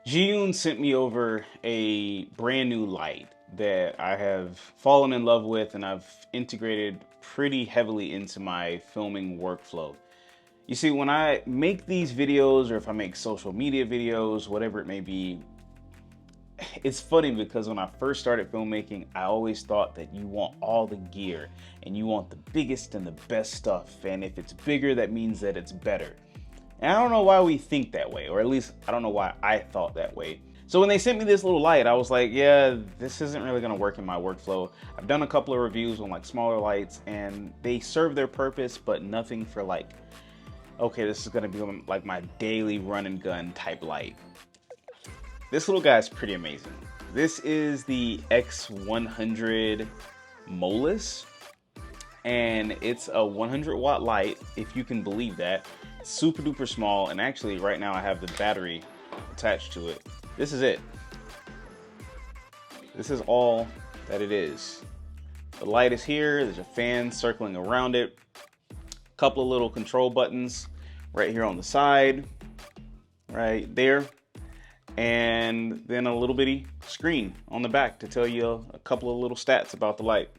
Zhiyun sent me over a brand new light that I have fallen in love with and I've integrated pretty heavily into my filming workflow. You see, when I make these videos or if I make social media videos, whatever it may be, it's funny because when I first started filmmaking, I always thought that you want all the gear and you want the biggest and the best stuff. And if it's bigger, that means that it's better. And I don't know why we think that way, or at least I don't know why I thought that way. So when they sent me this little light, I was like, yeah, this isn't really gonna work in my workflow. I've done a couple of reviews on like smaller lights and they serve their purpose, but nothing for like, okay, this is gonna be like my daily run and gun type light. This little guy is pretty amazing. This is the X100 Molus, and it's a 100 watt light, if you can believe that. It's super duper small, and actually right now I have the battery attached to it. This is it. This is all that it is. The light is here, there's a fan circling around it, a couple of little control buttons right here on the side, right there, and then a little bitty screen on the back to tell you a couple of little stats about the light.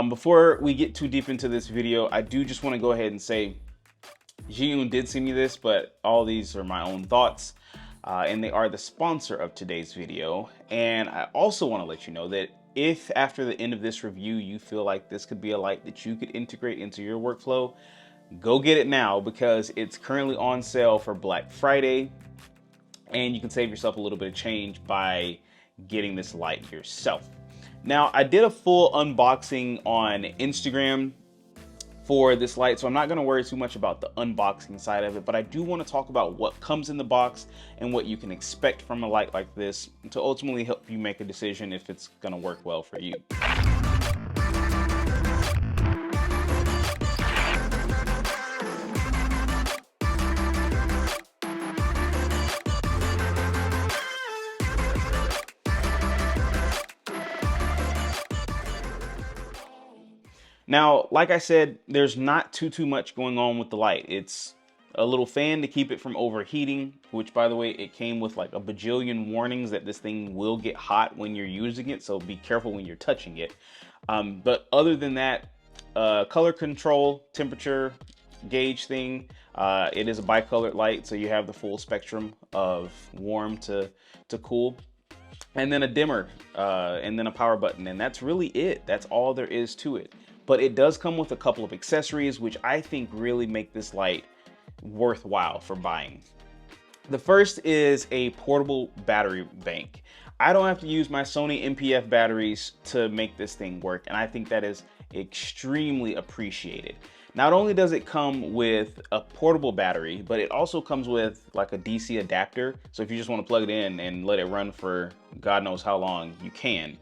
Before we get too deep into this video, I do just want to go ahead and say Zhiyun did send me this, but all these are my own thoughts, and they are the sponsor of today's video. And I also want to let you know that if after the end of this review you feel like this could be a light that you could integrate into your workflow, go get it now because it's currently on sale for Black Friday. And you can save yourself a little bit of change by getting this light yourself. Now, I did a full unboxing on Instagram for this light, so I'm not going to worry too much about the unboxing side of it, but I do want to talk about what comes in the box and what you can expect from a light like this to ultimately help you make a decision if it's going to work well for you. Now, like I said, there's not too much going on with the light. It's a little fan to keep it from overheating, which by the way, it came with like a bajillion warnings that this thing will get hot when you're using it, so be careful when you're touching it. But other than that, color control, temperature gauge thing, it is a bicolored light, so you have the full spectrum of warm to cool. And then a dimmer, and then a power button, and that's really it. That's all there is to it. But it does come with a couple of accessories, which I think really make this light worthwhile for buying. The first is a portable battery bank. I don't have to use my Sony NPF batteries to make this thing work, and I think that is extremely appreciated. Not only does it come with a portable battery, but it also comes with like a DC adapter. So if you just want to plug it in and let it run for God knows how long, you can.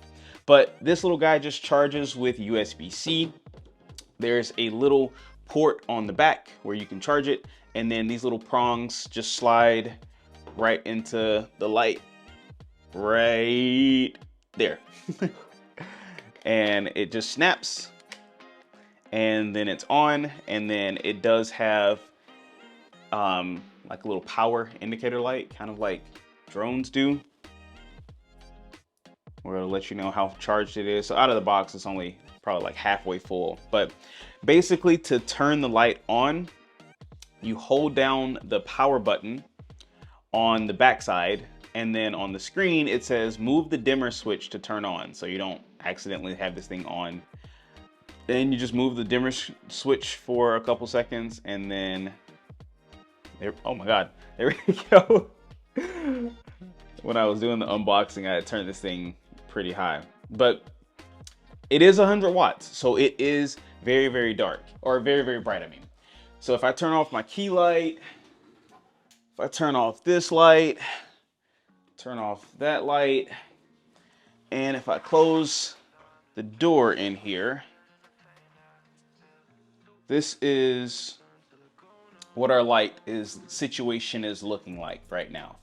But this little guy just charges with USB-C. There's a little port on the back where you can charge it. And then these little prongs just slide right into the light right there. And it just snaps. And then it's on. And then it does have like a little power indicator light, kind of like drones do, where it'll let you know how charged it is. So out of the box, it's only probably like halfway full. But basically, to turn the light on, you hold down the power button on the back side, and then on the screen, it says move the dimmer switch to turn on, so you don't accidentally have this thing on. Then you just move the dimmer switch for a couple seconds, and then there, oh my God, there we go. When I was doing the unboxing, I had turned this thing pretty high, but it is 100 watts, so it is very dark, or very bright, I mean. So if I turn off my key light, if I turn off this light, turn off that light, and if I close the door in here, this is what our light situation is looking like right now.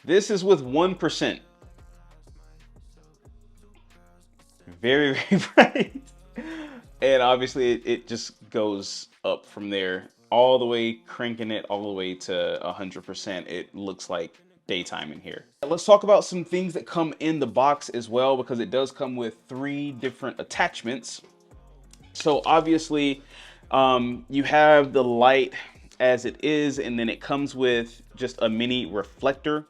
This is with 1%. Very bright. And obviously it just goes up from there, all the way, cranking it all the way to 100%. It looks like daytime in here. Let's talk about some things that come in the box as well, because it does come with 3 different attachments. So obviously, you have the light as it is, and then it comes with just a mini reflector,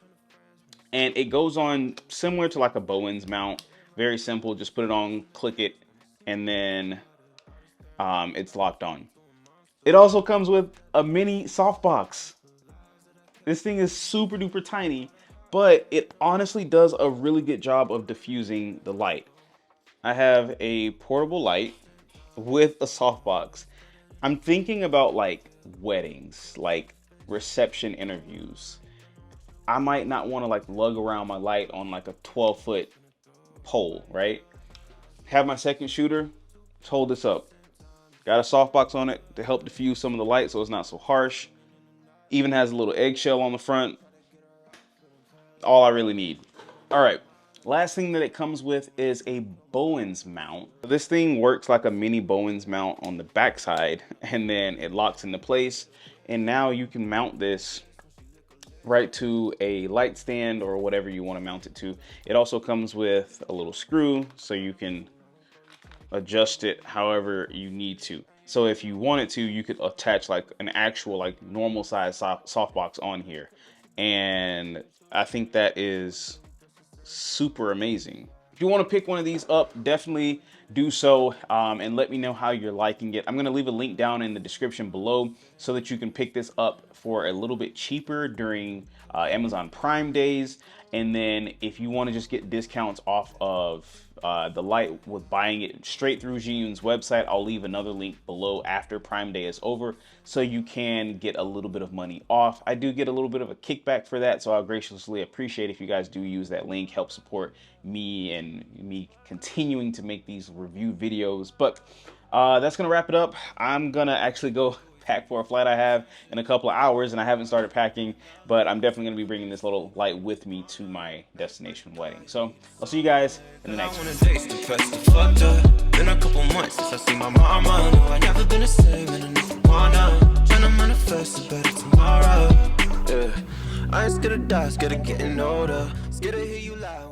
and it goes on similar to like a Bowens mount. Very simple, just put it on, click it, and then it's locked on. It also comes with a mini softbox. This thing is super duper tiny, but it honestly does a really good job of diffusing the light. I have a portable light with a softbox. I'm thinking about like weddings, like reception interviews. I might not want to like lug around my light on like a 12-foot pole, right? Have my second shooter, let's hold this up. Got a softbox on it to help diffuse some of the light so it's not so harsh. Even has a little eggshell on the front. All I really need. All right, last thing that it comes with is a Bowens mount. This thing works like a mini Bowens mount on the backside, and then it locks into place. And now you can mount this right to a light stand or whatever you want to mount it to. It also comes with a little screw so you can adjust it however you need to. So if you wanted to, you could attach like an actual like normal size softbox on here. And I think that is super amazing. If you want to pick one of these up, definitely do so, and let me know how you're liking it. I'm going to leave a link down in the description below so that you can pick this up for a little bit cheaper during Amazon Prime days. And then if you want to just get discounts off of the light with buying it straight through Zhiyun's website, I'll leave another link below after Prime Day is over so you can get a little bit of money off. I do get a little bit of a kickback for that, so I'll graciously appreciate if you guys do use that link. Help support me and me continuing to make these review videos. But that's gonna wrap it up. I'm gonna actually go pack for a flight I have in a couple of hours, and I haven't started packing, but I'm definitely going to be bringing this little light with me to my destination wedding. So I'll see you guys in the next one. Been a couple months since I see my mama. No, I never been the same, and I wanna trying to manifest a better tomorrow. Yeah. I ain't scared to die, scared of getting older, scared to hear you loud.